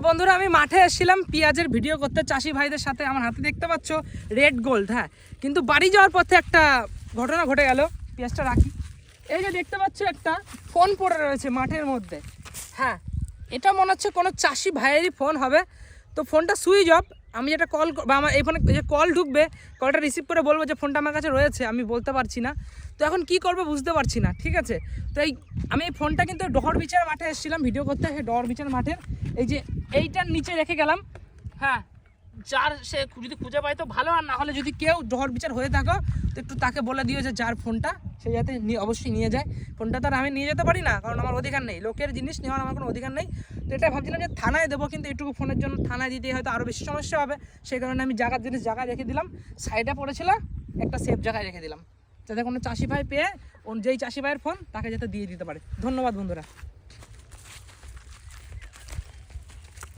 বন্ধুরা আমি মাঠে এসেছিলাম পেঁয়াজের ভিডিও করতে চাষি ভাইদের সাথে। আমার হাতে দেখতে পাচ্ছ রেড গোল্ড। হ্যাঁ, কিন্তু বাড়ি যাওয়ার পথে একটা ঘটনা ঘটে গেল। পেঁয়াজটা রাখি। এই যে দেখতে পাচ্ছ একটা ফোন পড়ে রয়েছে মাঠের মধ্যে। হ্যাঁ, এটা মনে হচ্ছে কোনো চাষি ভাইয়েরই ফোন হবে। তো ফোনটা সুইচ অফ। আমি যেটা কল বা আমার এই ফোনে যে কল ঢুকবে, কলটা রিসিভ করে বলবো যে ফোনটা আমার কাছে রয়েছে, আমি বলতে পারছি না। তো এখন কি করবো বুঝতে পারছি না। ঠিক আছে, তো আমি এই ফোনটা কিন্তু ডহর বিচার মাঠে এসেছিলাম ভিডিও করতে। সেই ডহর বিচার মাঠের এই যে এইটার নিচে রেখে গেলাম। হ্যাঁ, যার সে যদি খুঁজে পায় তো ভালো, আর না হলে যদি কেউ ডহর বিচার হয়ে থাকো তো একটু তাকে বলে দিও যে যার ফোনটা সে যাতে অবশ্যই নিয়ে যায়। ফোনটা তো আর আমি নিয়ে যেতে পারি না, কারণ আমার অধিকার নেই, লোকের জিনিস নেওয়ার আমার কোনো অধিকার নেই। তো এটা ভাবছিলাম যে থানায় দেবো, কিন্তু এটুকু ফোনের জন্য থানায় দিতে হয়তো আরও বেশি সমস্যা হবে। সেই কারণে আমি জায়গায় রেখে দিলাম। সাইডে পড়েছিল, একটা সেফ জায়গায় রেখে দিলাম, যাতে কোনো চাষি ভাই পেয়ে যেই চাষি ভাইয়ের ফোন তাকে যাতে দিয়ে দিতে পারে। ধন্যবাদ বন্ধুরা।